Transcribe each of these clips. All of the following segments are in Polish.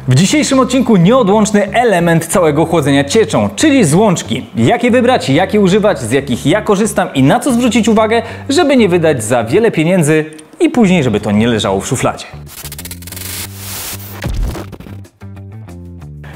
W dzisiejszym odcinku nieodłączny element całego chłodzenia cieczą, czyli złączki. Jak je wybrać, jak je używać, z jakich ja korzystam i na co zwrócić uwagę, żeby nie wydać za wiele pieniędzy i później, żeby to nie leżało w szufladzie.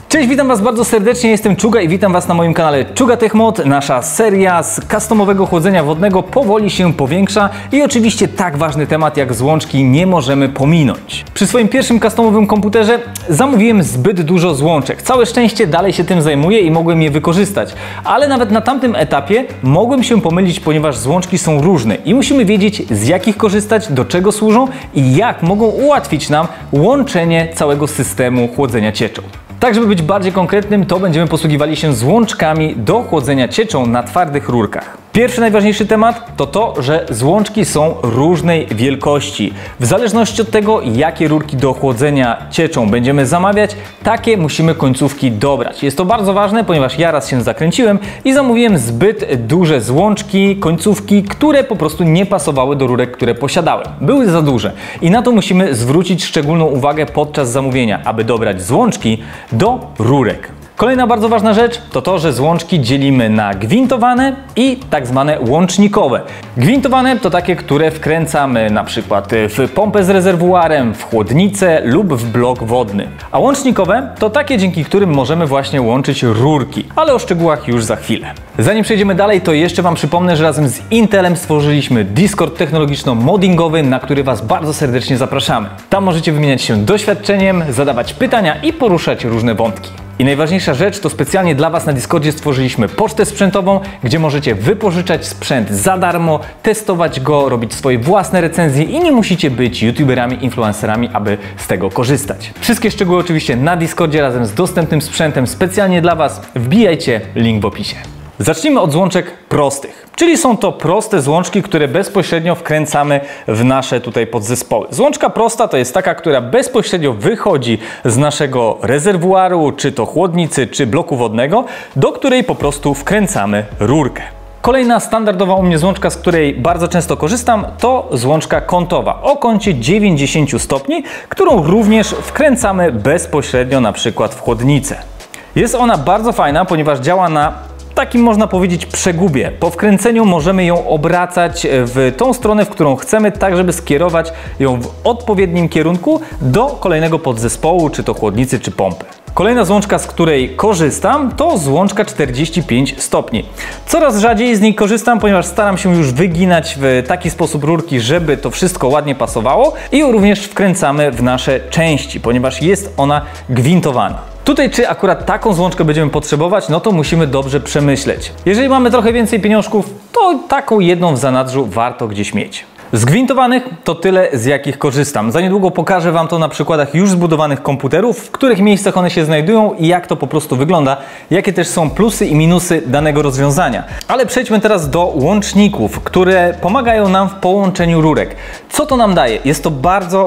Cześć, witam Was bardzo serdecznie, jestem Czuga i witam Was na moim kanale Czuga Tech Mod. Nasza seria z customowego chłodzenia wodnego powoli się powiększa i oczywiście tak ważny temat jak złączki nie możemy pominąć. Przy swoim pierwszym customowym komputerze zamówiłem zbyt dużo złączek. Całe szczęście dalej się tym zajmuję i mogłem je wykorzystać, ale nawet na tamtym etapie mogłem się pomylić, ponieważ złączki są różne i musimy wiedzieć, z jakich korzystać, do czego służą i jak mogą ułatwić nam łączenie całego systemu chłodzenia cieczą. Tak, żeby być bardziej konkretnym, to będziemy posługiwali się złączkami do chłodzenia cieczą na twardych rurkach. Pierwszy najważniejszy temat to to, że złączki są różnej wielkości. W zależności od tego, jakie rurki do chłodzenia cieczą będziemy zamawiać, takie musimy końcówki dobrać. Jest to bardzo ważne, ponieważ ja raz się zakręciłem i zamówiłem zbyt duże złączki, końcówki, które po prostu nie pasowały do rurek, które posiadałem. Były za duże i na to musimy zwrócić szczególną uwagę podczas zamówienia, aby dobrać złączki do rurek. Kolejna bardzo ważna rzecz to to, że złączki dzielimy na gwintowane i tak zwane łącznikowe. Gwintowane to takie, które wkręcamy na przykład w pompę z rezerwuarem, w chłodnicę lub w blok wodny. A łącznikowe to takie, dzięki którym możemy właśnie łączyć rurki, ale o szczegółach już za chwilę. Zanim przejdziemy dalej, to jeszcze Wam przypomnę, że razem z Intelem stworzyliśmy Discord technologiczno-moddingowy, na który Was bardzo serdecznie zapraszamy. Tam możecie wymieniać się doświadczeniem, zadawać pytania i poruszać różne wątki. I najważniejsza rzecz, to specjalnie dla Was na Discordzie stworzyliśmy pocztę sprzętową, gdzie możecie wypożyczać sprzęt za darmo, testować go, robić swoje własne recenzje i nie musicie być youtuberami, influencerami, aby z tego korzystać. Wszystkie szczegóły oczywiście na Discordzie razem z dostępnym sprzętem specjalnie dla Was. Wbijajcie, link w opisie. Zacznijmy od złączek prostych, czyli są to proste złączki, które bezpośrednio wkręcamy w nasze tutaj podzespoły. Złączka prosta to jest taka, która bezpośrednio wychodzi z naszego rezerwuaru, czy to chłodnicy, czy bloku wodnego, do której po prostu wkręcamy rurkę. Kolejna standardowa u mnie złączka, z której bardzo często korzystam, to złączka kątowa o kącie 90 stopni, którą również wkręcamy bezpośrednio na przykład w chłodnicę. Jest ona bardzo fajna, ponieważ działa na takim, można powiedzieć, przegubie. Po wkręceniu możemy ją obracać w tą stronę, w którą chcemy, tak żeby skierować ją w odpowiednim kierunku do kolejnego podzespołu, czy to chłodnicy, czy pompy. Kolejna złączka, z której korzystam, to złączka 45 stopni. Coraz rzadziej z niej korzystam, ponieważ staram się już wyginać w taki sposób rurki, żeby to wszystko ładnie pasowało i również wkręcamy w nasze części, ponieważ jest ona gwintowana. Tutaj czy akurat taką złączkę będziemy potrzebować, no to musimy dobrze przemyśleć. Jeżeli mamy trochę więcej pieniążków, to taką jedną w zanadrzu warto gdzieś mieć. Z gwintowanych to tyle, z jakich korzystam. Za niedługo pokażę Wam to na przykładach już zbudowanych komputerów, w których miejscach one się znajdują i jak to po prostu wygląda, jakie też są plusy i minusy danego rozwiązania. Ale przejdźmy teraz do łączników, które pomagają nam w połączeniu rurek. Co to nam daje? Jest to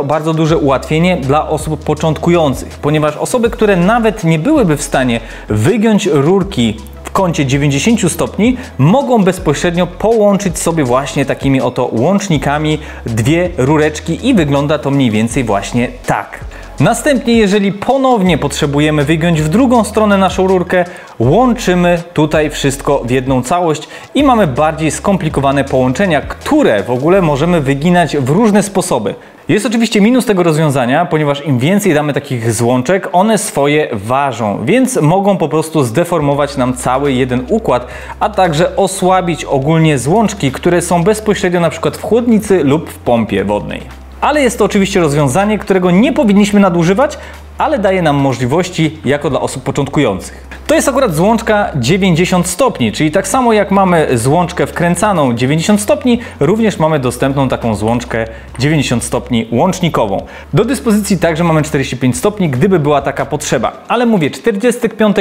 bardzo duże ułatwienie dla osób początkujących, ponieważ osoby, które nawet nie byłyby w stanie wygiąć rurki w kącie 90 stopni, mogą bezpośrednio połączyć sobie właśnie takimi oto łącznikami dwie rureczki i wygląda to mniej więcej właśnie tak. Następnie, jeżeli ponownie potrzebujemy wygiąć w drugą stronę naszą rurkę, łączymy tutaj wszystko w jedną całość i mamy bardziej skomplikowane połączenia, które w ogóle możemy wyginać w różne sposoby. Jest oczywiście minus tego rozwiązania, ponieważ im więcej damy takich złączek, one swoje ważą, więc mogą po prostu zdeformować nam cały jeden układ, a także osłabić ogólnie złączki, które są bezpośrednio na przykład w chłodnicy lub w pompie wodnej. Ale jest to oczywiście rozwiązanie, którego nie powinniśmy nadużywać, ale daje nam możliwości jako dla osób początkujących. To jest akurat złączka 90 stopni, czyli tak samo jak mamy złączkę wkręcaną 90 stopni, również mamy dostępną taką złączkę 90 stopni łącznikową. Do dyspozycji także mamy 45 stopni, gdyby była taka potrzeba. Ale mówię, 45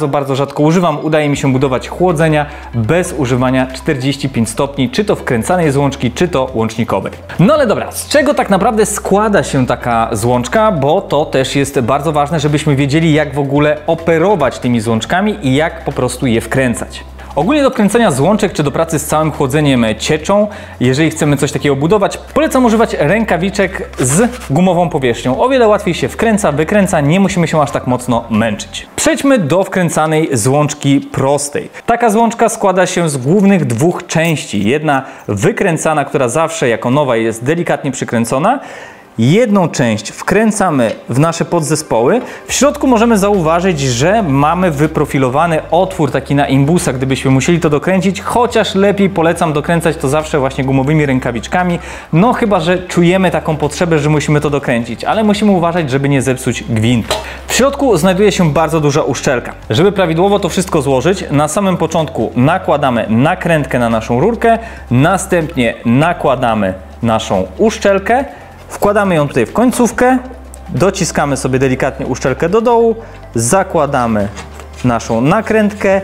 bardzo rzadko używam. Udaje mi się budować chłodzenia bez używania 45 stopni, czy to wkręcanej złączki, czy to łącznikowej. No ale dobra, z czego tak naprawdę składa się taka złączka, bo to też jest bardzo ważne, żebyśmy wiedzieli, jak w ogóle operować tymi złączkami i jak po prostu je wkręcać. Ogólnie do kręcenia złączek czy do pracy z całym chłodzeniem cieczą, jeżeli chcemy coś takiego budować, polecam używać rękawiczek z gumową powierzchnią. O wiele łatwiej się wkręca, wykręca, nie musimy się aż tak mocno męczyć. Przejdźmy do wkręcanej złączki prostej. Taka złączka składa się z głównych dwóch części. Jedna wykręcana, która zawsze jako nowa jest delikatnie przykręcona. Jedną część wkręcamy w nasze podzespoły. W środku możemy zauważyć, że mamy wyprofilowany otwór taki na imbusa, gdybyśmy musieli to dokręcić, chociaż lepiej polecam dokręcać to zawsze właśnie gumowymi rękawiczkami, no chyba że czujemy taką potrzebę, że musimy to dokręcić, ale musimy uważać, żeby nie zepsuć gwintu. W środku znajduje się bardzo duża uszczelka. Żeby prawidłowo to wszystko złożyć, na samym początku nakładamy nakrętkę na naszą rurkę, następnie nakładamy naszą uszczelkę, wkładamy ją tutaj w końcówkę, dociskamy sobie delikatnie uszczelkę do dołu, zakładamy naszą nakrętkę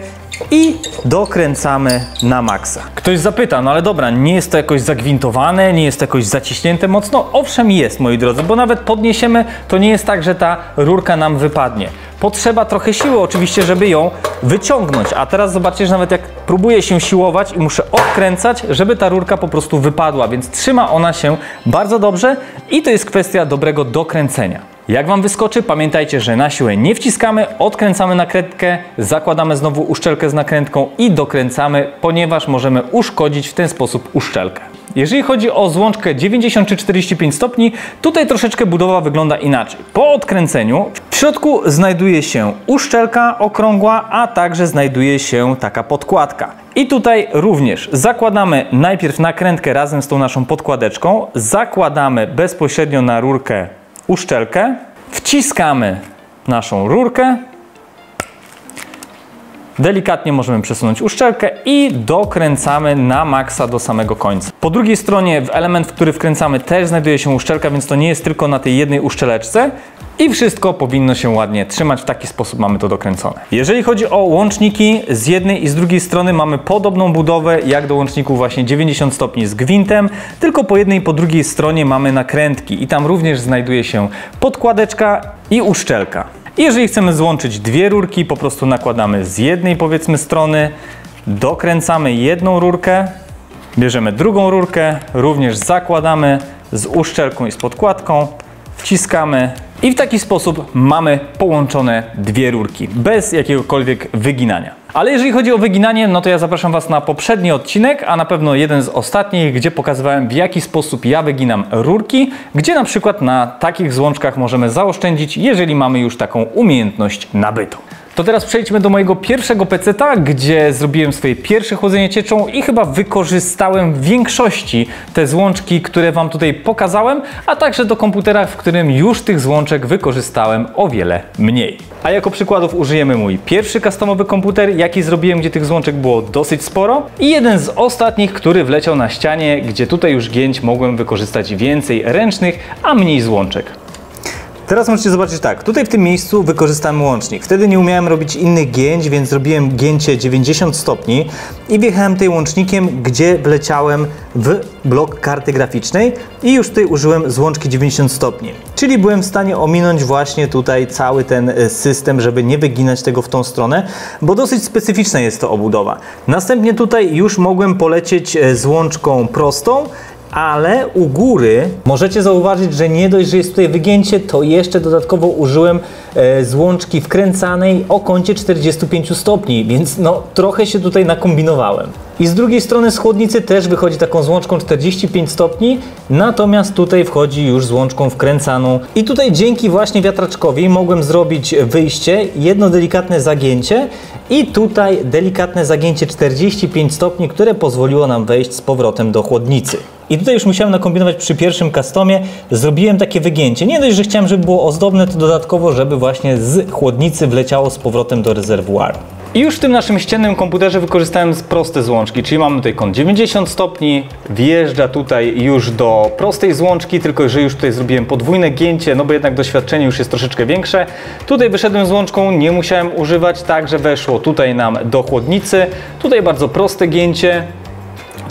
i dokręcamy na maksa. Ktoś zapyta, no ale dobra, nie jest to jakoś zagwintowane, nie jest to jakoś zaciśnięte mocno? Owszem jest, moi drodzy, bo nawet podniesiemy, to nie jest tak, że ta rurka nam wypadnie. Potrzeba trochę siły oczywiście, żeby ją wyciągnąć, a teraz zobaczcie, że nawet jak próbuję się siłować i muszę odkręcać, żeby ta rurka po prostu wypadła, więc trzyma ona się bardzo dobrze i to jest kwestia dobrego dokręcenia. Jak Wam wyskoczy, pamiętajcie, że na siłę nie wciskamy, odkręcamy nakrętkę, zakładamy znowu uszczelkę z nakrętką i dokręcamy, ponieważ możemy uszkodzić w ten sposób uszczelkę. Jeżeli chodzi o złączkę 90 czy 45 stopni, tutaj troszeczkę budowa wygląda inaczej. Po odkręceniu w środku znajduje się uszczelka okrągła, a także znajduje się taka podkładka. I tutaj również zakładamy najpierw nakrętkę razem z tą naszą podkładeczką, zakładamy bezpośrednio na rurkę uszczelkę, wciskamy naszą rurkę, delikatnie możemy przesunąć uszczelkę i dokręcamy na maksa do samego końca. Po drugiej stronie w element, w który wkręcamy, też znajduje się uszczelka, więc to nie jest tylko na tej jednej uszczeleczce i wszystko powinno się ładnie trzymać. W taki sposób mamy to dokręcone. Jeżeli chodzi o łączniki, z jednej i z drugiej strony mamy podobną budowę jak do łączników właśnie 90 stopni z gwintem, tylko po jednej i po drugiej stronie mamy nakrętki i tam również znajduje się podkładeczka i uszczelka. I jeżeli chcemy złączyć dwie rurki, po prostu nakładamy z jednej, powiedzmy, strony, dokręcamy jedną rurkę, bierzemy drugą rurkę, również zakładamy z uszczelką i z podkładką, wciskamy i w taki sposób mamy połączone dwie rurki, bez jakiegokolwiek wyginania. Ale jeżeli chodzi o wyginanie, no to ja zapraszam Was na poprzedni odcinek, a na pewno jeden z ostatnich, gdzie pokazywałem, w jaki sposób ja wyginam rurki, gdzie na przykład na takich złączkach możemy zaoszczędzić, jeżeli mamy już taką umiejętność nabytą. To teraz przejdźmy do mojego pierwszego peceta, gdzie zrobiłem swoje pierwsze chłodzenie cieczą i chyba wykorzystałem w większości te złączki, które Wam tutaj pokazałem, a także do komputera, w którym już tych złączek wykorzystałem o wiele mniej. A jako przykładów użyjemy mój pierwszy customowy komputer, jaki zrobiłem, gdzie tych złączek było dosyć sporo, i jeden z ostatnich, który wleciał na ścianie, gdzie tutaj już gięć mogłem wykorzystać więcej ręcznych, a mniej złączek. Teraz możecie zobaczyć tak, tutaj w tym miejscu wykorzystałem łącznik. Wtedy nie umiałem robić innych gięć, więc zrobiłem gięcie 90 stopni i wjechałem tutaj łącznikiem, gdzie wleciałem w blok karty graficznej i już tutaj użyłem złączki 90 stopni. Czyli byłem w stanie ominąć właśnie tutaj cały ten system, żeby nie wyginać tego w tą stronę, bo dosyć specyficzna jest to obudowa. Następnie tutaj już mogłem polecieć złączką prostą, ale u góry możecie zauważyć, że nie dość, że jest tutaj wygięcie, to jeszcze dodatkowo użyłem złączki wkręcanej o kącie 45 stopni, więc no trochę się tutaj nakombinowałem. I z drugiej strony z chłodnicy też wychodzi taką złączką 45 stopni, natomiast tutaj wchodzi już złączką wkręcaną. I tutaj dzięki właśnie wiatraczkowi mogłem zrobić wyjście, jedno delikatne zagięcie i tutaj delikatne zagięcie 45 stopni, które pozwoliło nam wejść z powrotem do chłodnicy. I tutaj już musiałem nakombinować przy pierwszym customie, zrobiłem takie wygięcie. Nie dość, że chciałem, żeby było ozdobne, to dodatkowo, żeby właśnie z chłodnicy wleciało z powrotem do rezerwuaru. I już w tym naszym ściennym komputerze wykorzystałem proste złączki, czyli mamy tutaj kąt 90 stopni, wjeżdża tutaj już do prostej złączki, tylko że już tutaj zrobiłem podwójne gięcie, no bo jednak doświadczenie już jest troszeczkę większe. Tutaj wyszedłem z łączką, nie musiałem używać, tak że weszło tutaj nam do chłodnicy. Tutaj bardzo proste gięcie.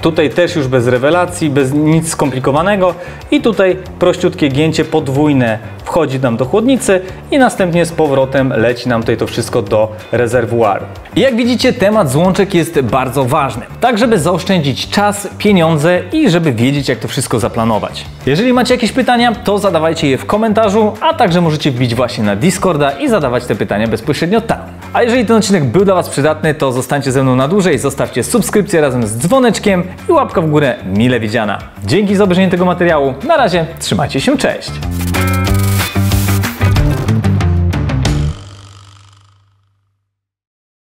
Tutaj też już bez rewelacji, bez nic skomplikowanego i tutaj prościutkie gięcie podwójne wchodzi nam do chłodnicy i następnie z powrotem leci nam tutaj to wszystko do rezerwuaru. I jak widzicie, temat złączek jest bardzo ważny, tak żeby zaoszczędzić czas, pieniądze i żeby wiedzieć, jak to wszystko zaplanować. Jeżeli macie jakieś pytania, to zadawajcie je w komentarzu, a także możecie wbić właśnie na Discorda i zadawać te pytania bezpośrednio tam. A jeżeli ten odcinek był dla Was przydatny, to zostańcie ze mną na dłużej, zostawcie subskrypcję razem z dzwoneczkiem i łapka w górę mile widziana. Dzięki za obejrzenie tego materiału. Na razie, trzymajcie się, cześć!